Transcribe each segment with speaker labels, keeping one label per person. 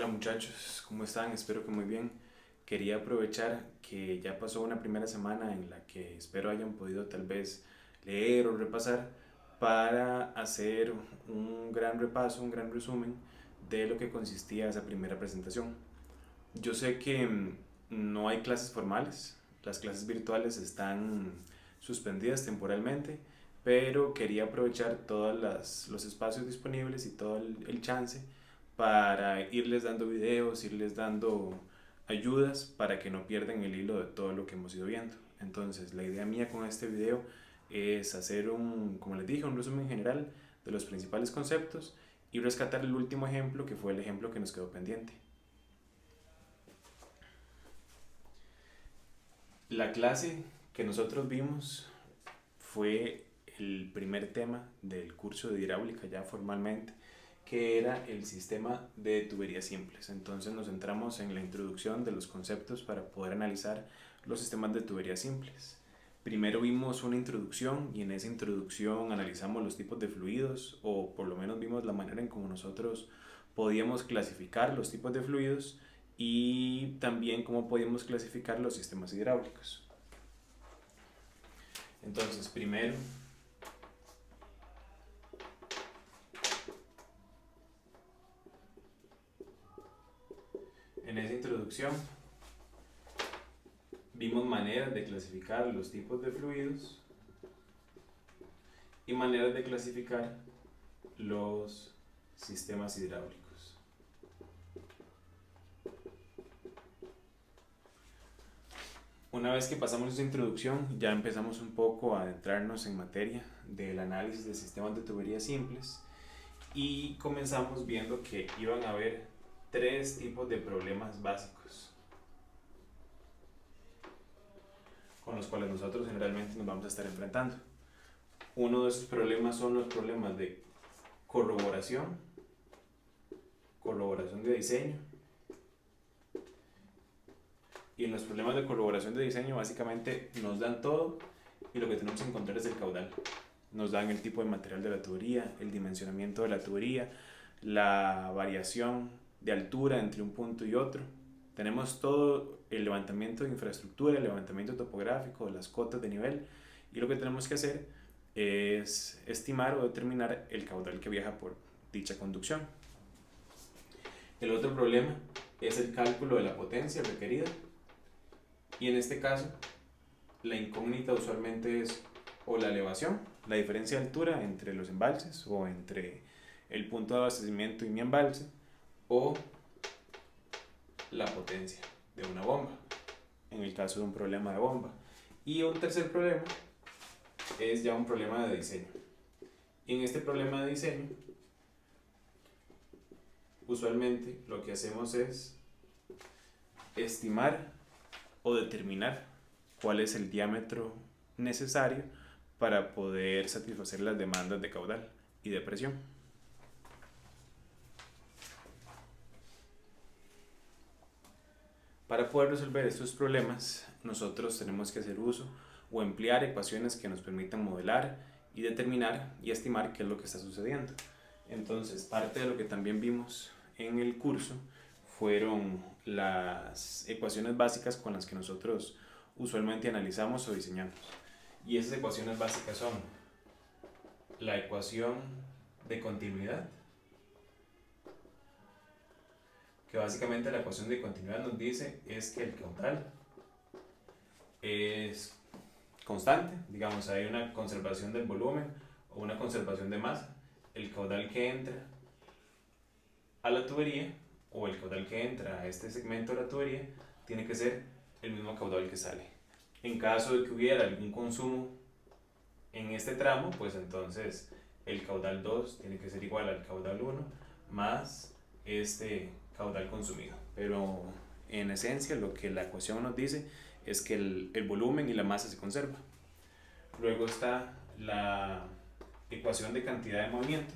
Speaker 1: Hola muchachos, ¿cómo están? Espero que muy bien. Quería aprovechar que ya pasó una primera semana en la que espero hayan podido tal vez leer o repasar para hacer un gran repaso, un gran resumen de lo que consistía esa primera presentación. Yo sé que no hay clases formales, las clases virtuales están suspendidas temporalmente, pero quería aprovechar todos los espacios disponibles y todo el chance para irles dando videos, irles dando ayudas para que no pierdan el hilo de todo lo que hemos ido viendo. Entonces, la idea mía con este video es hacer como les dije, un resumen general de los principales conceptos y rescatar el último ejemplo que fue el ejemplo que nos quedó pendiente. La clase que nosotros vimos fue el primer tema del curso de hidráulica ya formalmente, que era el sistema de tuberías simples. Entonces nos centramos en la introducción de los conceptos para poder analizar los sistemas de tuberías simples. Primero vimos una introducción y en esa introducción analizamos los tipos de fluidos, o por lo menos vimos la manera en cómo nosotros podíamos clasificar los tipos de fluidos y también cómo podíamos clasificar los sistemas hidráulicos. Entonces, primero, en esa introducción, vimos maneras de clasificar los tipos de fluidos y maneras de clasificar los sistemas hidráulicos. Una vez que pasamos esa introducción, ya empezamos un poco a adentrarnos en materia del análisis de sistemas de tuberías simples y comenzamos viendo que iban a haber tres tipos de problemas básicos con los cuales nosotros generalmente nos vamos a estar enfrentando. Uno de esos problemas son los problemas de corroboración, corroboración de diseño. Y en los problemas de corroboración de diseño básicamente nos dan todo y lo que tenemos que encontrar es el caudal. Nos dan el tipo de material de la tubería, el dimensionamiento de la tubería, la variación de altura entre un punto y otro. Tenemos todo el levantamiento de infraestructura, el levantamiento topográfico, las cotas de nivel y lo que tenemos que hacer es estimar o determinar el caudal que viaja por dicha conducción. El otro problema es el cálculo de la potencia requerida y en este caso la incógnita usualmente es o la elevación, la diferencia de altura entre los embalses o entre el punto de abastecimiento y mi embalse, o la potencia de una bomba en el caso de un problema de bomba. Y un tercer problema es ya un problema de diseño. Y en este problema de diseño usualmente lo que hacemos es estimar o determinar cuál es el diámetro necesario para poder satisfacer las demandas de caudal y de presión. Para poder resolver estos problemas, nosotros tenemos que hacer uso o emplear ecuaciones que nos permitan modelar y determinar y estimar qué es lo que está sucediendo. Entonces, parte de lo que también vimos en el curso fueron las ecuaciones básicas con las que nosotros usualmente analizamos o diseñamos. Y esas ecuaciones básicas son la ecuación de continuidad, que básicamente la ecuación de continuidad nos dice es que el caudal es constante, digamos, hay una conservación del volumen o una conservación de masa, el caudal que entra a la tubería o el caudal que entra a este segmento de la tubería tiene que ser el mismo caudal que sale. En caso de que hubiera algún consumo en este tramo, pues entonces el caudal 2 tiene que ser igual al caudal 1 más este caudal consumido. Pero en esencia lo que la ecuación nos dice es que el volumen y la masa se conserva. Luego está la ecuación de cantidad de movimiento.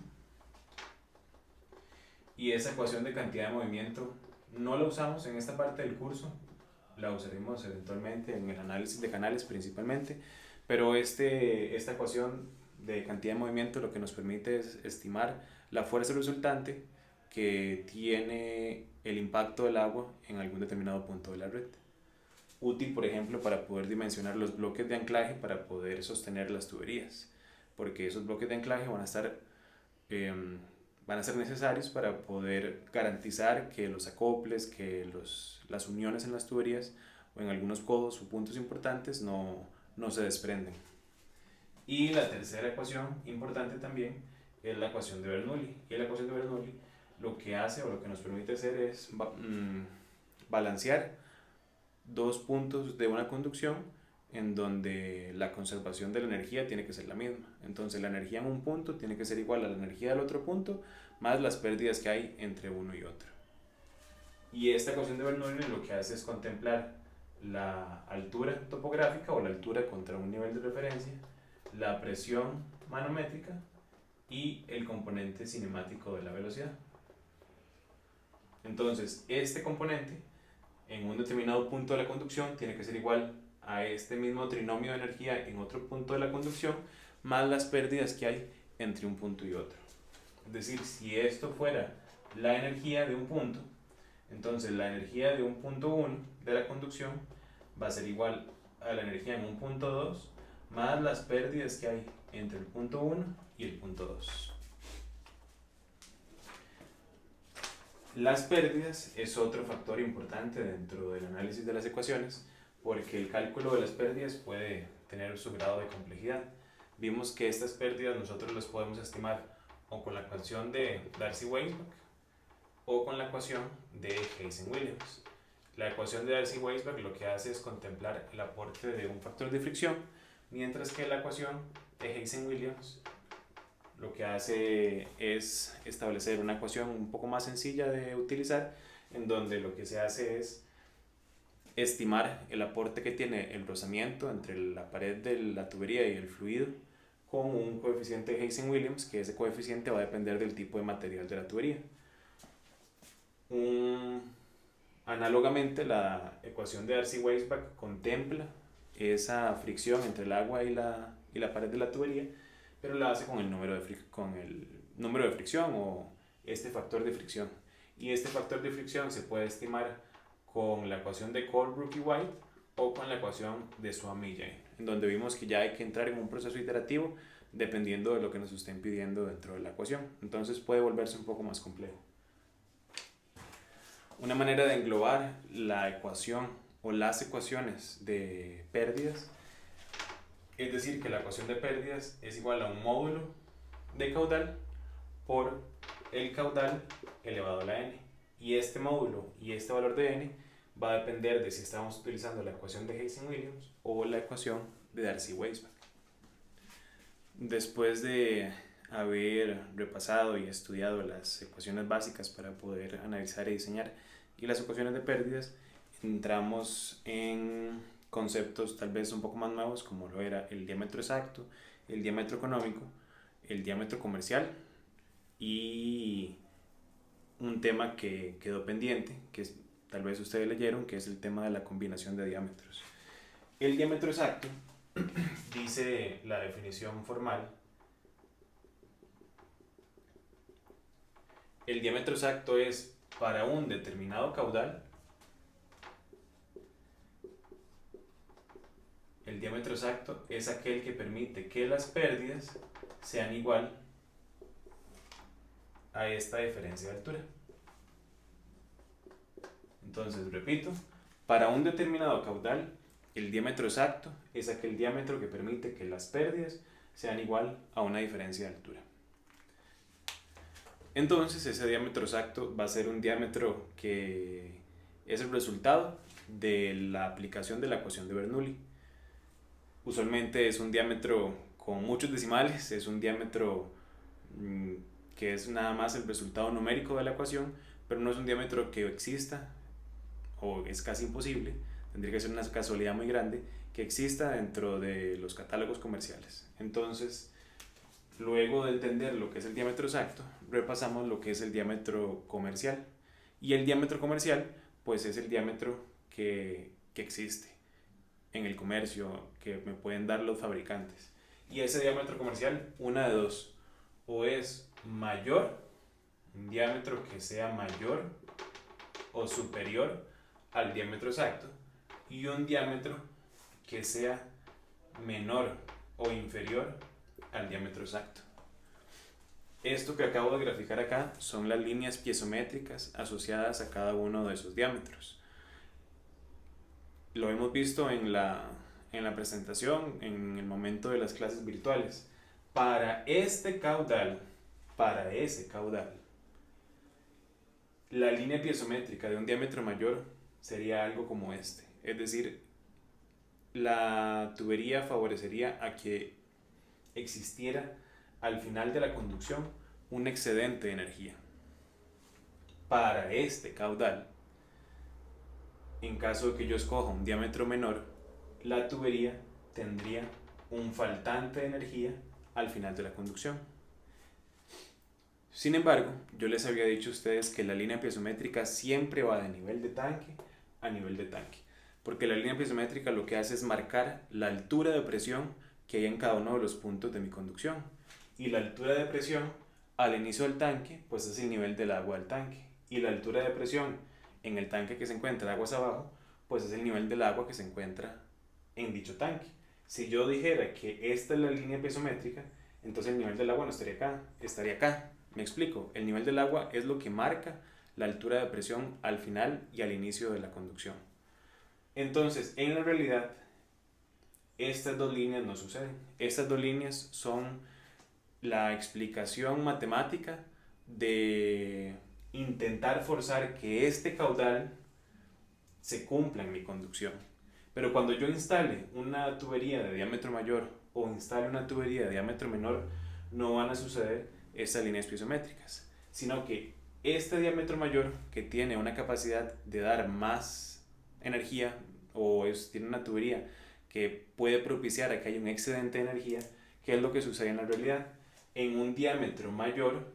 Speaker 1: Y esa ecuación de cantidad de movimiento no la usamos en esta parte del curso, la usaremos eventualmente en el análisis de canales principalmente, pero esta ecuación de cantidad de movimiento lo que nos permite es estimar la fuerza resultante que tiene el impacto del agua en algún determinado punto de la red. Útil, por ejemplo, para poder dimensionar los bloques de anclaje para poder sostener las tuberías, porque esos bloques de anclaje van a ser necesarios para poder garantizar que los acoples, que las uniones en las tuberías o en algunos codos o puntos importantes no se desprenden. Y la tercera ecuación importante también es la ecuación de Bernoulli. Y la ecuación de Bernoulli lo que hace o lo que nos permite hacer es balancear dos puntos de una conducción en donde la conservación de la energía tiene que ser la misma. Entonces la energía en un punto tiene que ser igual a la energía del otro punto más las pérdidas que hay entre uno y otro. Y esta ecuación de Bernoulli lo que hace es contemplar la altura topográfica o la altura contra un nivel de referencia, la presión manométrica y el componente cinemático de la velocidad. Entonces, este componente en un determinado punto de la conducción tiene que ser igual a este mismo trinomio de energía en otro punto de la conducción más las pérdidas que hay entre un punto y otro. Es decir, si esto fuera la energía de un punto, entonces la energía de un punto 1 de la conducción va a ser igual a la energía en un punto 2 más las pérdidas que hay entre el punto 1 y el punto 2. Las pérdidas es otro factor importante dentro del análisis de las ecuaciones, porque el cálculo de las pérdidas puede tener su grado de complejidad. Vimos que estas pérdidas nosotros las podemos estimar o con la ecuación de Darcy-Weisbach o con la ecuación de Heysen-Williams. La ecuación de Darcy-Weisbach lo que hace es contemplar el aporte de un factor de fricción, mientras que la ecuación de Heysen-Williams lo que hace es establecer una ecuación un poco más sencilla de utilizar, en donde lo que se hace es estimar el aporte que tiene el rozamiento entre la pared de la tubería y el fluido con un coeficiente de Heysen-Williams, que ese coeficiente va a depender del tipo de material de la tubería. Análogamente, la ecuación de Darcy-Weisbach contempla esa fricción entre el agua y la pared de la tubería, pero la hace con el número de fricción o este factor de fricción. Y este factor de fricción se puede estimar con la ecuación de Colebrook y White o con la ecuación de Swamy y Jane, en donde vimos que ya hay que entrar en un proceso iterativo dependiendo de lo que nos estén pidiendo dentro de la ecuación. Entonces puede volverse un poco más complejo. Una manera de englobar la ecuación o las ecuaciones de pérdidas, es decir, que la ecuación de pérdidas es igual a un módulo de caudal por el caudal elevado a la n. Y este módulo y este valor de n va a depender de si estamos utilizando la ecuación de Heysen-Williams o la ecuación de Darcy-Weisbach. Después de haber repasado y estudiado las ecuaciones básicas para poder analizar y diseñar y las ecuaciones de pérdidas, entramos en conceptos tal vez un poco más nuevos, como lo era el diámetro exacto, el diámetro económico, el diámetro comercial y un tema que quedó pendiente, que tal vez ustedes leyeron, que es el tema de la combinación de diámetros. El diámetro exacto, dice la definición formal, el diámetro exacto es para un determinado caudal. El diámetro exacto es aquel que permite que las pérdidas sean igual a esta diferencia de altura. Entonces, repito, para un determinado caudal, el diámetro exacto es aquel diámetro que permite que las pérdidas sean igual a una diferencia de altura. Entonces, ese diámetro exacto va a ser un diámetro que es el resultado de la aplicación de la ecuación de Bernoulli. Usualmente es un diámetro con muchos decimales, es un diámetro que es nada más el resultado numérico de la ecuación, pero no es un diámetro que exista, o es casi imposible, tendría que ser una casualidad muy grande, que exista dentro de los catálogos comerciales. Entonces, luego de entender lo que es el diámetro exacto, repasamos lo que es el diámetro comercial. Y el diámetro comercial, pues es el diámetro que existe en el comercio, que me pueden dar los fabricantes. Y ese diámetro comercial, una de dos, o es mayor un diámetro que sea mayor o superior al diámetro exacto y un diámetro que sea menor o inferior al diámetro exacto. Esto que acabo de graficar acá son las líneas piezométricas asociadas a cada uno de esos diámetros. Lo hemos visto en la presentación, en el momento de las clases virtuales. Para ese caudal, la línea piezométrica de un diámetro mayor sería algo como este. Es decir, la tubería favorecería a que existiera al final de la conducción un excedente de energía. Para este caudal, en caso de que yo escoja un diámetro menor, la tubería tendría un faltante de energía al final de la conducción. Sin embargo, yo les había dicho a ustedes que la línea piezométrica siempre va de nivel de tanque a nivel de tanque, porque la línea piezométrica lo que hace es marcar la altura de presión que hay en cada uno de los puntos de mi conducción. Y la altura de presión al inicio del tanque, pues es el nivel del agua del tanque. Y la altura de presión en el tanque que se encuentra aguas abajo, pues es el nivel del agua que se encuentra en dicho tanque. Si yo dijera que esta es la línea piezométrica, entonces el nivel del agua no estaría acá, estaría acá. Me explico, el nivel del agua es lo que marca la altura de presión al final y al inicio de la conducción. Entonces, en la realidad, estas dos líneas no suceden. Estas dos líneas son la explicación matemática de intentar forzar que este caudal se cumpla en mi conducción. Pero cuando yo instale una tubería de diámetro mayor o instale una tubería de diámetro menor, no van a suceder estas líneas piezométricas, sino que este diámetro mayor, que tiene una capacidad de dar más energía o tiene una tubería que puede propiciar a que haya un excedente de energía, ¿qué es lo que sucede en la realidad? En un diámetro mayor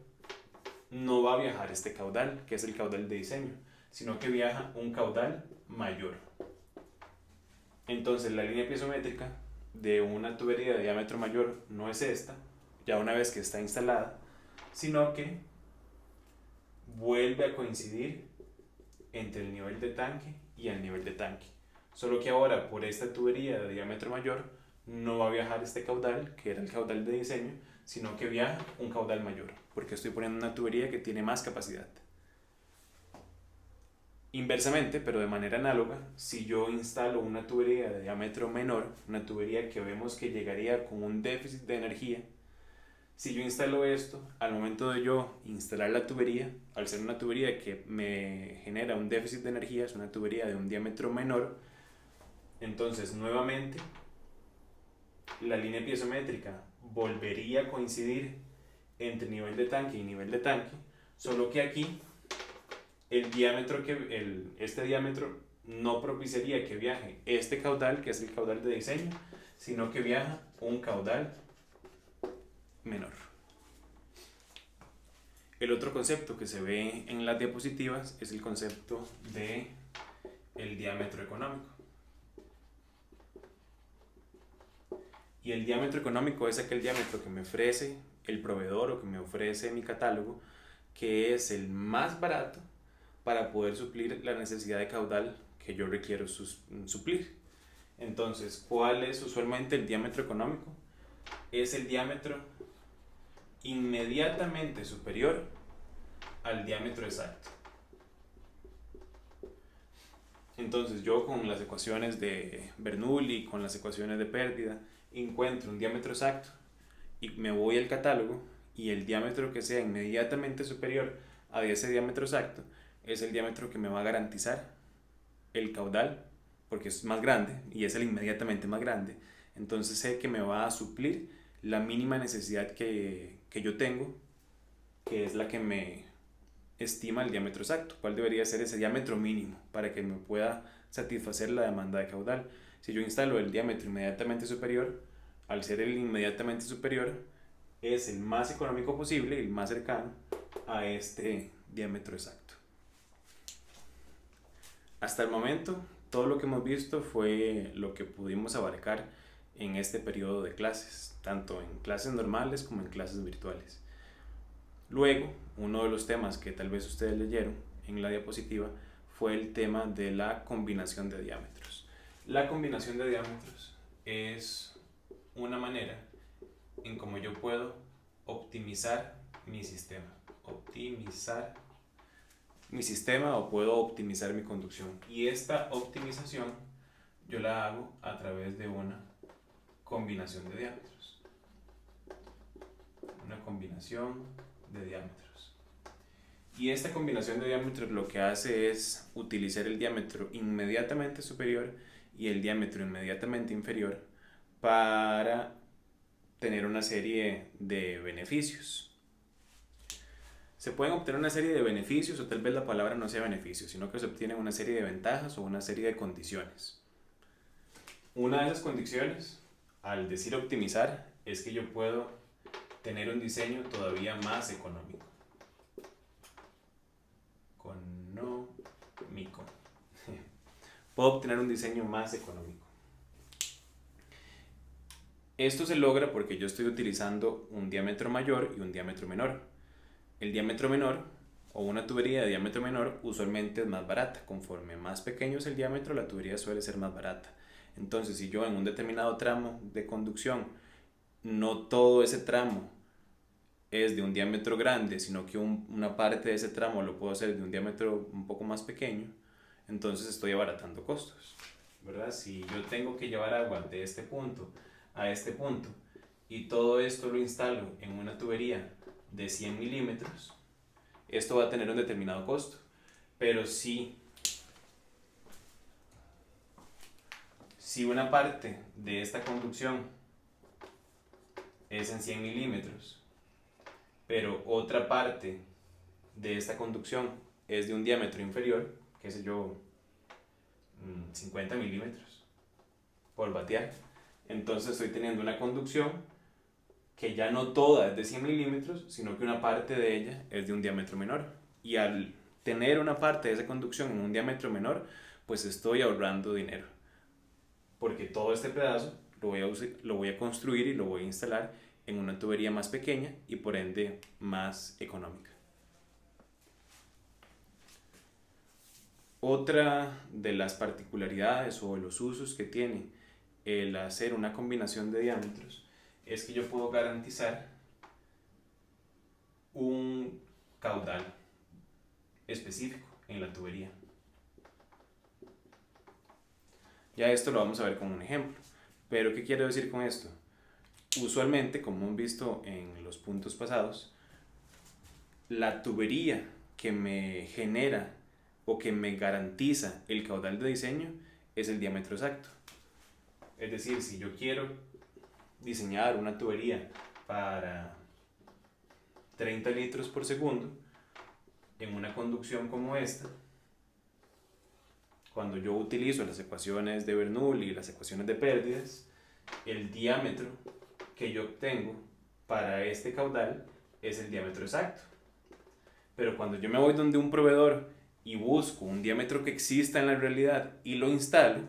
Speaker 1: no va a viajar este caudal, que es el caudal de diseño, sino que viaja un caudal mayor. Entonces la línea piezométrica de una tubería de diámetro mayor no es esta, ya una vez que está instalada, sino que vuelve a coincidir entre el nivel de tanque y el nivel de tanque. Solo que ahora por esta tubería de diámetro mayor no va a viajar este caudal, que era el caudal de diseño, sino que viaja un caudal mayor, porque estoy poniendo una tubería que tiene más capacidad. Inversamente, pero de manera análoga, si yo instalo una tubería de diámetro menor, una tubería que vemos que llegaría con un déficit de energía, si yo instalo esto, al momento de yo instalar la tubería, al ser una tubería que me genera un déficit de energía, es una tubería de un diámetro menor, entonces nuevamente la línea piezométrica volvería a coincidir entre nivel de tanque y nivel de tanque, solo que aquí este diámetro no propiciaría que viaje este caudal, que es el caudal de diseño, sino que viaja un caudal menor. El otro concepto que se ve en las diapositivas es el concepto de el diámetro económico. Y el diámetro económico es aquel diámetro que me ofrece el proveedor o que me ofrece mi catálogo, que es el más barato para poder suplir la necesidad de caudal que yo requiero suplir. Entonces, ¿cuál es usualmente el diámetro económico? Es el diámetro inmediatamente superior al diámetro exacto. Entonces yo con las ecuaciones de Bernoulli, con las ecuaciones de pérdida, encuentro un diámetro exacto y me voy al catálogo y el diámetro que sea inmediatamente superior a ese diámetro exacto es el diámetro que me va a garantizar el caudal, porque es más grande y es el inmediatamente más grande. Entonces sé que me va a suplir la mínima necesidad que yo tengo, que es la que me estima el diámetro exacto. ¿Cuál debería ser ese diámetro mínimo para que me pueda satisfacer la demanda de caudal? Si yo instalo el diámetro inmediatamente superior, al ser el inmediatamente superior, es el más económico posible y el más cercano a este diámetro exacto. Hasta el momento, todo lo que hemos visto fue lo que pudimos abarcar en este periodo de clases, tanto en clases normales como en clases virtuales. Luego, uno de los temas que tal vez ustedes leyeron en la diapositiva fue el tema de la combinación de diámetros. La combinación de diámetros es una manera en cómo yo puedo optimizar mi sistema. Optimizar mi sistema o puedo optimizar mi conducción. Y esta optimización yo la hago a través de una combinación de diámetros. Una combinación de diámetros. Y esta combinación de diámetros lo que hace es utilizar el diámetro inmediatamente superior y el diámetro inmediatamente inferior para tener una serie de beneficios. Se pueden obtener una serie de beneficios, o tal vez la palabra no sea beneficio, sino que se obtienen una serie de ventajas o una serie de condiciones. Una de esas condiciones, al decir optimizar, es que yo puedo tener un diseño todavía más económico. Puedo obtener un diseño más económico. Esto se logra porque yo estoy utilizando un diámetro mayor y un diámetro menor. El diámetro menor o una tubería de diámetro menor usualmente es más barata. Conforme más pequeño es el diámetro, la tubería suele ser más barata. Entonces, si yo en un determinado tramo de conducción, no todo ese tramo es de un diámetro grande, sino que una parte de ese tramo lo puedo hacer de un diámetro un poco más pequeño, entonces estoy abaratando costos, ¿verdad? Si yo tengo que llevar agua de este punto a este punto y todo esto lo instalo en una tubería de 100 milímetros, esto va a tener un determinado costo. Pero si una parte de esta conducción es en 100 milímetros, pero otra parte de esta conducción es de un diámetro inferior, qué sé yo, 50 milímetros por batear, entonces estoy teniendo una conducción que ya no toda es de 100 milímetros, sino que una parte de ella es de un diámetro menor. Y al tener una parte de esa conducción en un diámetro menor, pues estoy ahorrando dinero. Porque todo este pedazo lo voy a construir y lo voy a instalar en una tubería más pequeña y por ende más económica. Otra de las particularidades o de los usos que tiene el hacer una combinación de diámetros es que yo puedo garantizar un caudal específico en la tubería. Ya esto lo vamos a ver con un ejemplo. Pero ¿qué quiero decir con esto? Usualmente, como hemos visto en los puntos pasados, la tubería que me genera o que me garantiza el caudal de diseño es el diámetro exacto. Es decir, si yo quiero diseñar una tubería para 30 litros por segundo en una conducción como esta, cuando yo utilizo las ecuaciones de Bernoulli y las ecuaciones de pérdidas, el diámetro que yo obtengo para este caudal es el diámetro exacto. Pero cuando yo me voy donde un proveedor y busco un diámetro que exista en la realidad y lo instalo,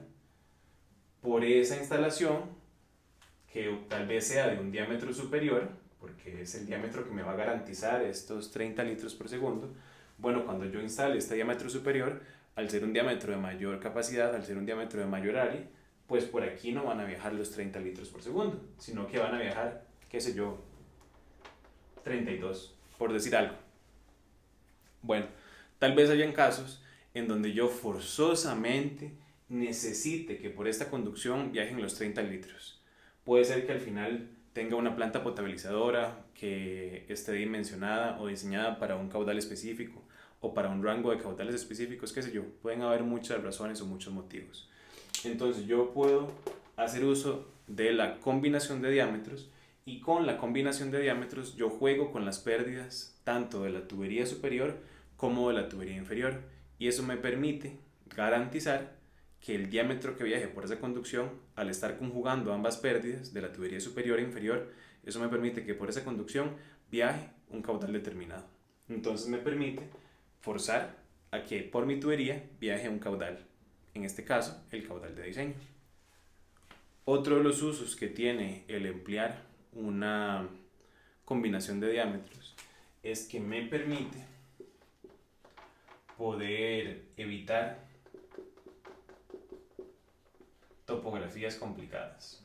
Speaker 1: por esa instalación, que tal vez sea de un diámetro superior, porque es el diámetro que me va a garantizar estos 30 litros por segundo, bueno, cuando yo instale este diámetro superior, al ser un diámetro de mayor capacidad, al ser un diámetro de mayor área, pues por aquí no van a viajar los 30 litros por segundo, sino que van a viajar, qué sé yo, 32, por decir algo. Bueno, tal vez hayan casos en donde yo forzosamente necesite que por esta conducción viajen los 30 litros. Puede ser que al final tenga una planta potabilizadora que esté dimensionada o diseñada para un caudal específico o para un rango de caudales específicos, qué sé yo. Pueden haber muchas razones o muchos motivos. Entonces yo puedo hacer uso de la combinación de diámetros y con la combinación de diámetros yo juego con las pérdidas tanto de la tubería superior como de la tubería inferior, y eso me permite garantizar que el diámetro que viaje por esa conducción, al estar conjugando ambas pérdidas de la tubería superior e inferior, eso me permite que por esa conducción viaje un caudal determinado. Entonces me permite forzar a que por mi tubería viaje un caudal, en este caso el caudal de diseño. Otro de los usos que tiene el emplear una combinación de diámetros es que me permite poder evitar topografías complicadas.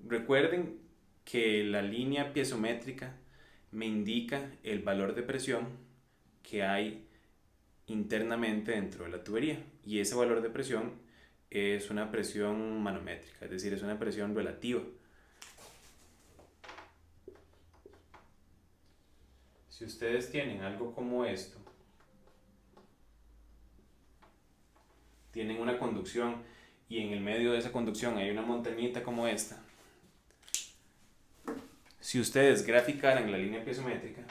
Speaker 1: Recuerden que la línea piezométrica me indica el valor de presión que hay internamente dentro de la tubería, y ese valor de presión es una presión manométrica, es decir, es una presión relativa. Si ustedes tienen algo como esto, tienen una conducción y en el medio de esa conducción hay una montañita como esta, si ustedes graficaran la línea piezométrica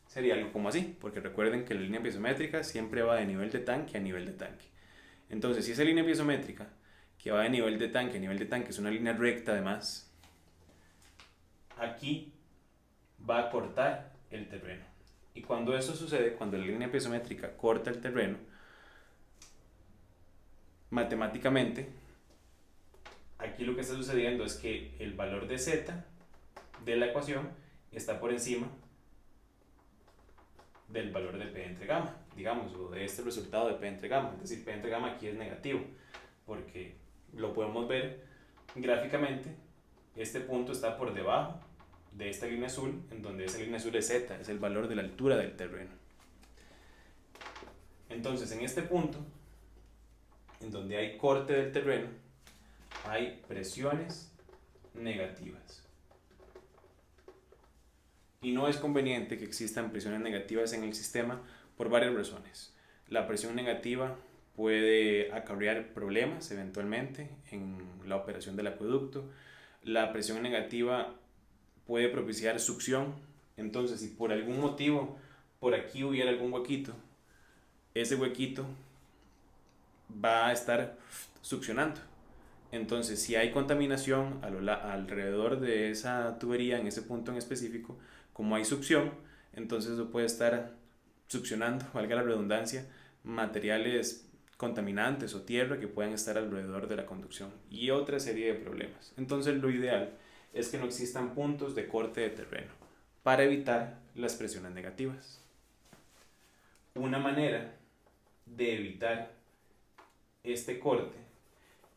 Speaker 1: sería algo como así, porque recuerden que la línea piezométrica siempre va de nivel de tanque a nivel de tanque. Entonces, si esa línea piezométrica que va de nivel de tanque a nivel de tanque es una línea recta, además, aquí va a cortar el terreno. Y cuando eso sucede, cuando la línea piezométrica corta el terreno, matemáticamente, aquí lo que está sucediendo es que el valor de Z de la ecuación está por encima del valor de P entre gamma, digamos, o de este resultado de P entre gamma. Es decir, P entre gamma aquí es negativo, porque lo podemos ver gráficamente. Este punto está por debajo de esta línea azul, en donde esa línea azul es Z, es el valor de la altura del terreno. Entonces, en este punto, en donde hay corte del terreno, hay presiones negativas. Y no es conveniente que existan presiones negativas en el sistema por varias razones. La presión negativa puede acarrear problemas eventualmente en la operación del acueducto. La presión negativa puede propiciar succión. Entonces, si por algún motivo por aquí hubiera algún huequito, ese huequito va a estar succionando. Entonces, si hay contaminación alrededor de esa tubería, en ese punto en específico, como hay succión, entonces eso puede estar succionando, valga la redundancia, materiales contaminantes o tierra que puedan estar alrededor de la conducción y otra serie de problemas. Entonces, lo ideal es que no existan puntos de corte de terreno para evitar las presiones negativas. Una manera de evitar este corte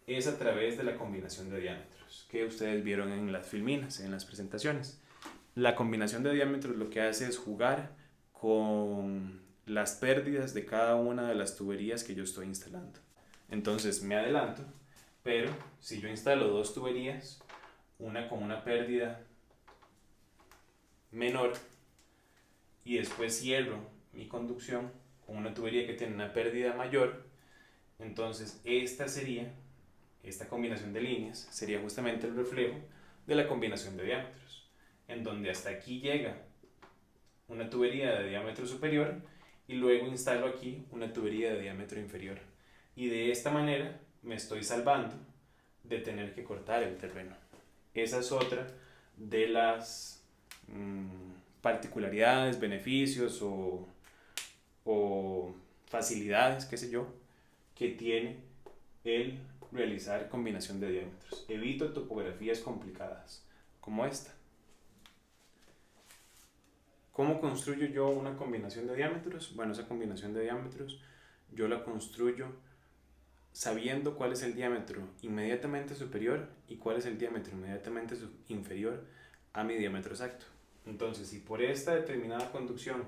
Speaker 1: es a través de la combinación de diámetros que ustedes vieron en las filminas, en las presentaciones. La combinación de diámetros lo que hace es jugar con las pérdidas de cada una de las tuberías que yo estoy instalando. Entonces me adelanto, pero si yo instalo dos tuberías, una con una pérdida menor y después cierro mi conducción con una tubería que tiene una pérdida mayor, entonces esta combinación de líneas sería justamente el reflejo de la combinación de diámetros, en donde hasta aquí llega una tubería de diámetro superior y luego instalo aquí una tubería de diámetro inferior. Y de esta manera me estoy salvando de tener que cortar el terreno. Esa es otra de las particularidades, beneficios o facilidades, qué sé yo, que tiene el realizar combinación de diámetros. Evito topografías complicadas como esta. ¿Cómo construyo yo una combinación de diámetros? Bueno, esa combinación de diámetros yo la construyo sabiendo cuál es el diámetro inmediatamente superior y cuál es el diámetro inmediatamente inferior a mi diámetro exacto. Entonces, si por esta determinada conducción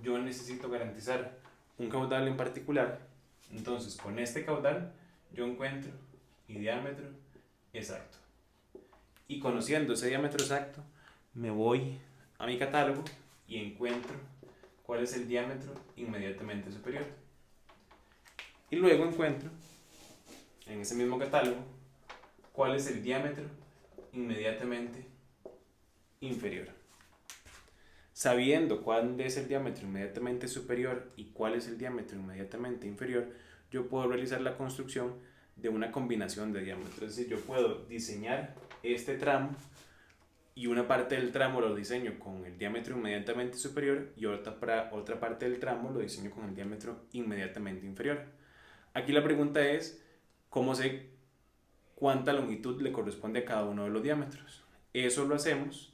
Speaker 1: yo necesito garantizar un caudal en particular, entonces con este caudal yo encuentro mi diámetro exacto. Y conociendo ese diámetro exacto, me voy a mi catálogo y encuentro cuál es el diámetro inmediatamente superior. Y luego encuentro en ese mismo catálogo cuál es el diámetro inmediatamente inferior. Sabiendo cuál es el diámetro inmediatamente superior y cuál es el diámetro inmediatamente inferior, yo puedo realizar la construcción de una combinación de diámetros. Es decir, yo puedo diseñar este tramo y una parte del tramo lo diseño con el diámetro inmediatamente superior y otra parte del tramo lo diseño con el diámetro inmediatamente inferior. Aquí la pregunta es, ¿cómo sé cuánta longitud le corresponde a cada uno de los diámetros? Eso lo hacemos,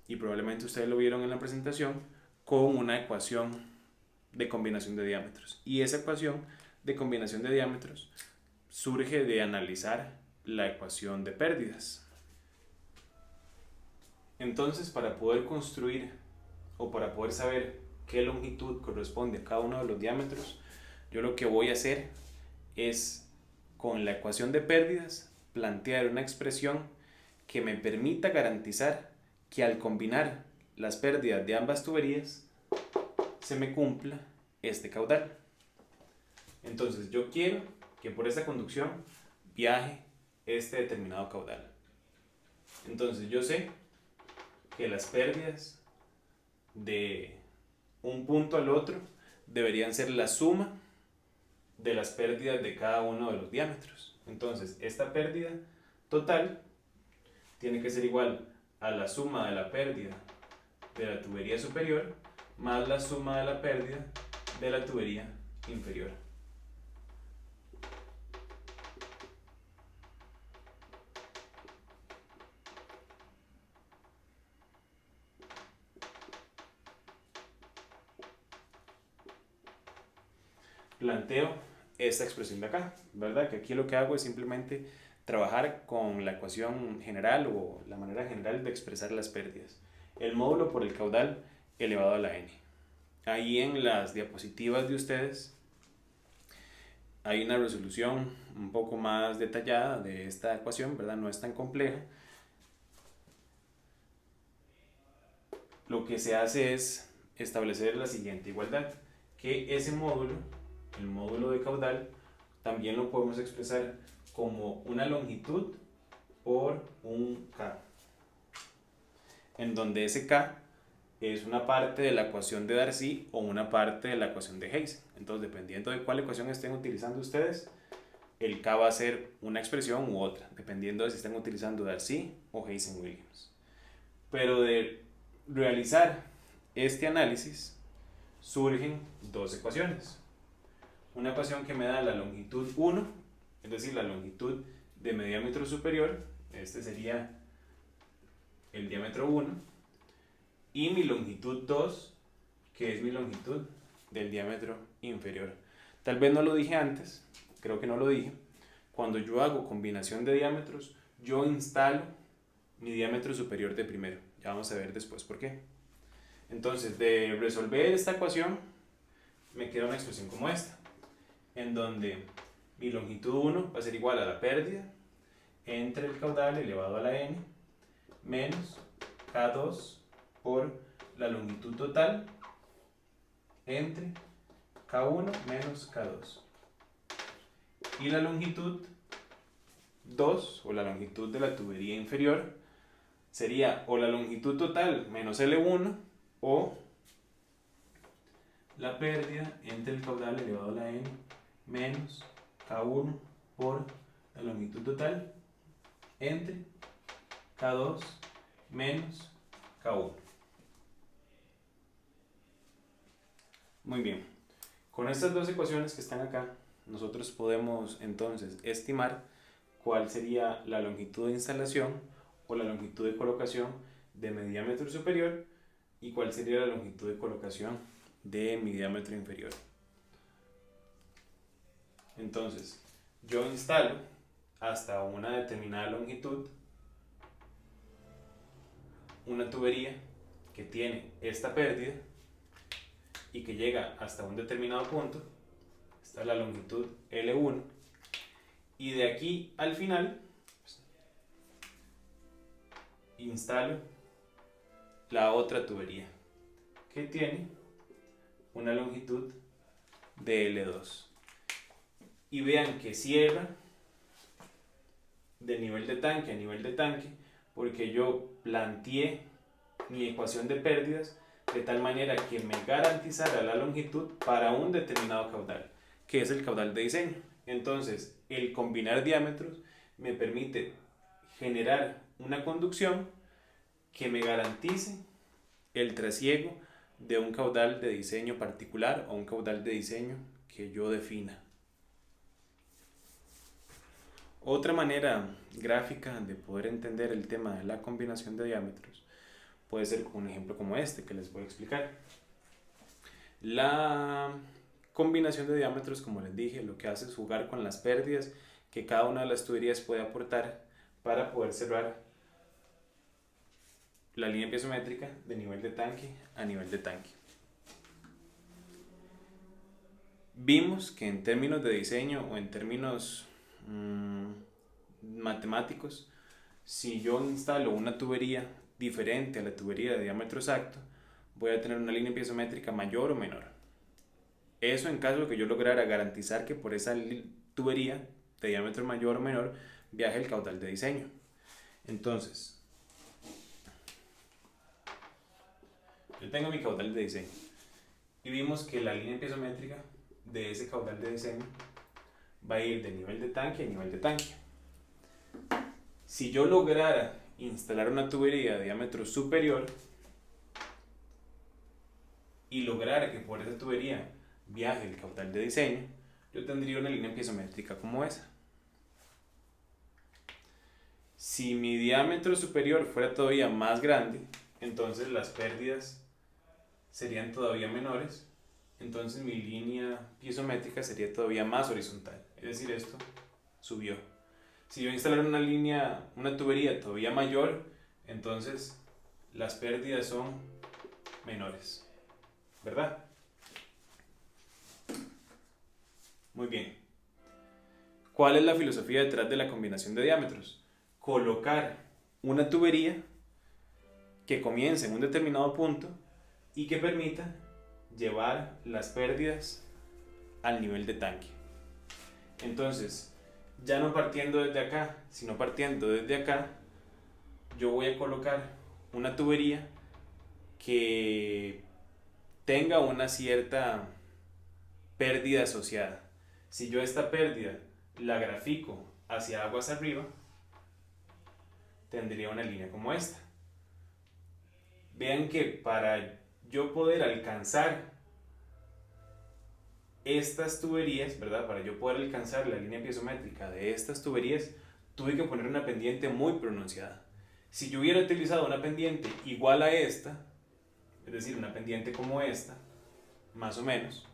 Speaker 1: y probablemente ustedes lo vieron en la presentación, con una ecuación de combinación de diámetros. Y esa ecuación de combinación de diámetros surge de analizar la ecuación de pérdidas. Entonces, para poder construir o para poder saber qué longitud corresponde a cada uno de los diámetros, yo lo que voy a hacer es, con la ecuación de pérdidas, plantear una expresión que me permita garantizar que al combinar las pérdidas de ambas tuberías se me cumpla este caudal. Entonces yo quiero que por esta conducción viaje este determinado caudal. Entonces yo sé que las pérdidas de un punto al otro deberían ser la suma de las pérdidas de cada uno de los diámetros. Entonces esta pérdida total tiene que ser igual a la suma de la pérdida de la tubería superior más la suma de la pérdida de la tubería inferior. Planteo esta expresión de acá, ¿verdad? Que aquí lo que hago es simplemente trabajar con la ecuación general o la manera general de expresar las pérdidas. El módulo por el caudal elevado a la n. Ahí en las diapositivas de ustedes hay una resolución un poco más detallada de esta ecuación, ¿verdad? No es tan compleja. Lo que se hace es establecer la siguiente igualdad, que ese módulo, el módulo de caudal, también lo podemos expresar como una longitud por un K, en donde ese K es una parte de la ecuación de Darcy o una parte de la ecuación de Hayes. Entonces, dependiendo de cuál ecuación estén utilizando ustedes, el K va a ser una expresión u otra, dependiendo de si están utilizando Darcy o Hayes-Williams. Pero de realizar este análisis surgen dos ecuaciones. Una ecuación que me da la longitud 1, es decir, la longitud de mi diámetro superior, este sería el diámetro 1, y mi longitud 2, que es mi longitud del diámetro inferior. Tal vez no lo dije antes, creo que no lo dije. Cuando yo hago combinación de diámetros, yo instalo mi diámetro superior de primero. Ya vamos a ver después por qué. Entonces, de resolver esta ecuación, me queda una expresión como esta, en donde mi longitud 1 va a ser igual a la pérdida entre el caudal elevado a la n menos K2 por la longitud total entre K1 menos K2. Y la longitud 2, o la longitud de la tubería inferior, sería o la longitud total menos L1 o la pérdida entre el caudal elevado a la n menos K1 por la longitud total entre K2 menos K1. Muy bien, con estas dos ecuaciones que están acá, nosotros podemos entonces estimar cuál sería la longitud de instalación o la longitud de colocación de mi diámetro superior y cuál sería la longitud de colocación de mi diámetro inferior. Entonces, yo instalo hasta una determinada longitud una tubería que tiene esta pérdida y que llega hasta un determinado punto. Esta es la longitud L1, y de aquí al final instalo la otra tubería que tiene una longitud de L2, y vean que cierra de nivel de tanque a nivel de tanque porque yo planteé mi ecuación de pérdidas de tal manera que me garantizara la longitud para un determinado caudal, que es el caudal de diseño. Entonces, el combinar diámetros me permite generar una conducción que me garantice el trasiego de un caudal de diseño particular o un caudal de diseño que yo defina. Otra manera gráfica de poder entender el tema de la combinación de diámetros puede ser con un ejemplo como este que les voy a explicar. La combinación de diámetros, como les dije, lo que hace es jugar con las pérdidas que cada una de las tuberías puede aportar para poder cerrar la línea piezométrica de nivel de tanque a nivel de tanque. Vimos que en términos de diseño o en términos matemáticos, si yo instalo una tubería diferente a la tubería de diámetro exacto, voy a tener una línea piezométrica mayor o menor. Eso en caso de que yo lograra garantizar que por esa tubería de diámetro mayor o menor viaje el caudal de diseño. Entonces, yo tengo mi caudal de diseño y vimos que la línea piezométrica de ese caudal de diseño va a ir de nivel de tanque a nivel de tanque. Si yo lograra instalar una tubería de diámetro superior y lograra que por esa tubería viaje el caudal de diseño, yo tendría una línea piezométrica como esa. Si mi diámetro superior fuera todavía más grande, entonces las pérdidas serían todavía menores, entonces mi línea piezométrica sería todavía más horizontal, es decir, esto subió. Si yo instalara una tubería todavía mayor, entonces las pérdidas son menores, ¿verdad? Muy bien. ¿Cuál es la filosofía detrás de la combinación de diámetros? Colocar una tubería que comience en un determinado punto y que permita llevar las pérdidas al nivel de tanque. Entonces, ya no partiendo desde acá, sino partiendo desde acá, yo voy a colocar una tubería que tenga una cierta pérdida asociada. Si yo esta pérdida la grafico hacia aguas arriba, tendría una línea como esta. Vean que para yo poder alcanzar estas tuberías, ¿verdad? Para yo poder alcanzar la línea piezométrica de estas tuberías, tuve que poner una pendiente muy pronunciada. Si yo hubiera utilizado una pendiente igual a esta, es decir, una pendiente como esta, más o menos,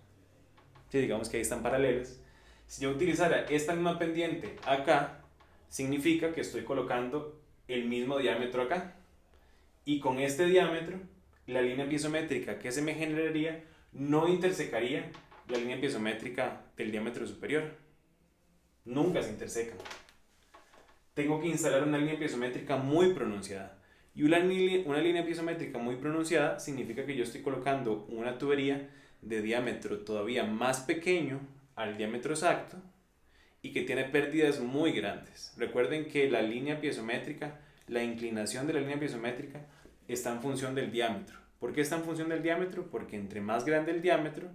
Speaker 1: si digamos que ahí están paralelas, si yo utilizara esta misma pendiente acá, significa que estoy colocando el mismo diámetro acá. Y con este diámetro, la línea piezométrica que se me generaría no intersecaría la línea piezométrica del diámetro superior. Nunca se intersecan. Tengo que instalar una línea piezométrica muy pronunciada. Y una línea piezométrica muy pronunciada significa que yo estoy colocando una tubería de diámetro todavía más pequeño al diámetro exacto y que tiene pérdidas muy grandes. Recuerden que la línea piezométrica, la inclinación de la línea piezométrica está en función del diámetro. ¿Por qué está en función del diámetro? Porque entre más grande el diámetro,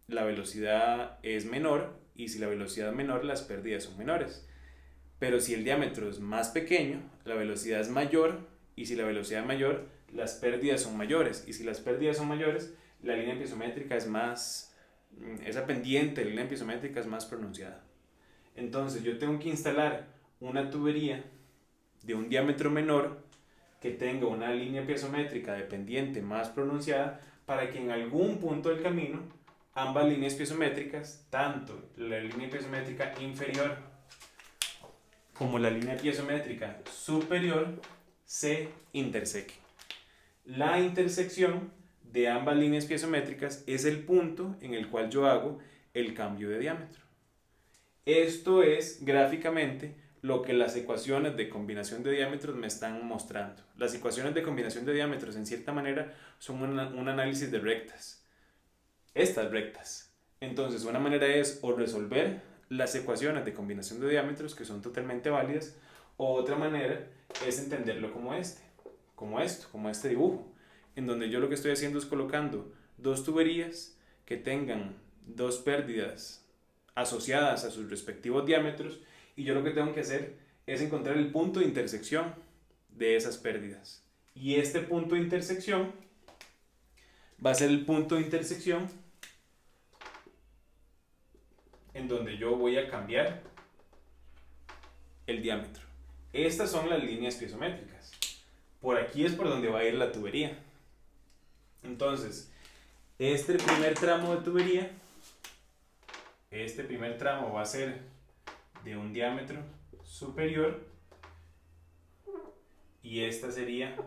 Speaker 1: la velocidad es menor, y si la velocidad es menor, las pérdidas son menores. Pero si el diámetro es más pequeño, la velocidad es mayor, y si la velocidad es mayor, las pérdidas son mayores. Y si las pérdidas son mayores, la línea piezométrica es más, esa pendiente de la línea piezométrica es más pronunciada. Entonces yo tengo que instalar una tubería de un diámetro menor que tenga una línea piezométrica de pendiente más pronunciada para que en algún punto del camino ambas líneas piezométricas, tanto la línea piezométrica inferior como la línea piezométrica superior, se intersequen. La intersección de ambas líneas piezométricas es el punto en el cual yo hago el cambio de diámetro. Esto es gráficamente lo que las ecuaciones de combinación de diámetros me están mostrando. Las ecuaciones de combinación de diámetros, en cierta manera, son un análisis de rectas. Estas rectas. Entonces, una manera es o resolver las ecuaciones de combinación de diámetros, que son totalmente válidas, o otra manera es entenderlo como este dibujo, en donde yo lo que estoy haciendo es colocando dos tuberías que tengan dos pérdidas asociadas a sus respectivos diámetros, y yo lo que tengo que hacer es encontrar el punto de intersección de esas pérdidas. Y este punto de intersección va a ser el punto de intersección en donde yo voy a cambiar el diámetro. Estas son las líneas piezométricas. Por aquí es por donde va a ir la tubería. Entonces, este primer tramo de tubería, este primer tramo va a ser de un diámetro superior y esta sería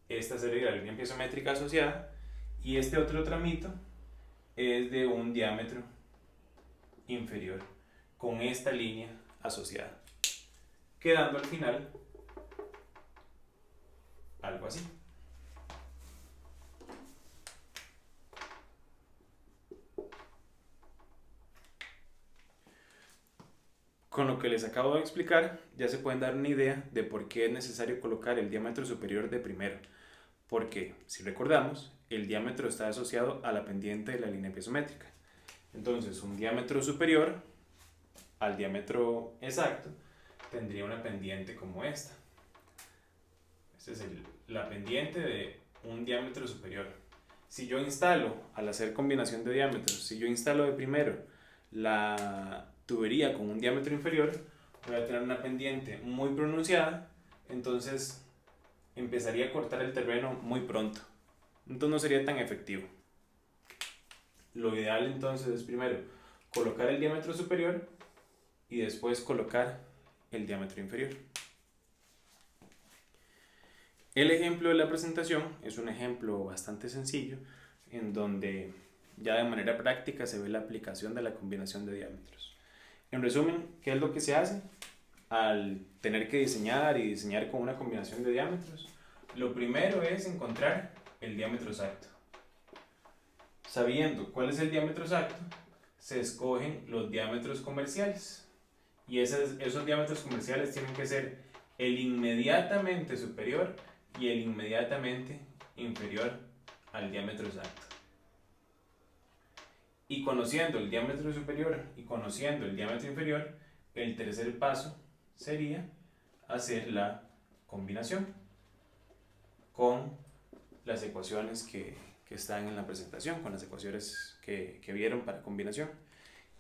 Speaker 1: la línea piezométrica asociada, y este otro tramito es de un diámetro inferior con esta línea asociada, quedando al final algo así. Con lo que les acabo de explicar, ya se pueden dar una idea de por qué es necesario colocar el diámetro superior de primero. Porque, si recordamos, el diámetro está asociado a la pendiente de la línea piezométrica. Entonces, un diámetro superior al diámetro exacto tendría una pendiente como esta. Esta es la pendiente de un diámetro superior. Si yo instalo, al hacer combinación de diámetros, si yo instalo de primero la tubería con un diámetro inferior, voy a tener una pendiente muy pronunciada, entonces empezaría a cortar el terreno muy pronto. Entonces no sería tan efectivo. Lo ideal entonces es primero colocar el diámetro superior y después colocar el diámetro inferior. El ejemplo de la presentación es un ejemplo bastante sencillo en donde ya de manera práctica se ve la aplicación de la combinación de diámetros. En resumen, ¿qué es lo que se hace al tener que diseñar con una combinación de diámetros? Lo primero es encontrar el diámetro exacto. Sabiendo cuál es el diámetro exacto, se escogen los diámetros comerciales. Y esos diámetros comerciales tienen que ser el inmediatamente superior y el inmediatamente inferior al diámetro exacto. Y conociendo el diámetro superior y conociendo el diámetro inferior, el tercer paso sería hacer la combinación con las ecuaciones que están en la presentación, con las ecuaciones que vieron para combinación.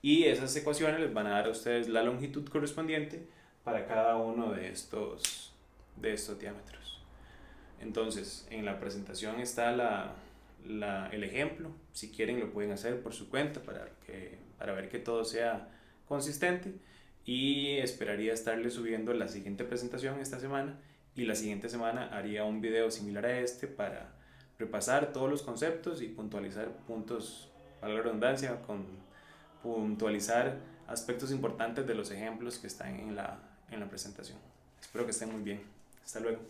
Speaker 1: Y esas ecuaciones les van a dar a ustedes la longitud correspondiente para cada uno de estos diámetros. Entonces, en la presentación está el ejemplo. Si quieren lo pueden hacer por su cuenta para ver que todo sea consistente, y esperaría estarles subiendo la siguiente presentación esta semana, y la siguiente semana haría un video similar a este para repasar todos los conceptos y puntualizar puntos, a la redundancia, puntualizar aspectos importantes de los ejemplos que están en la presentación. Espero que estén muy bien. Hasta luego.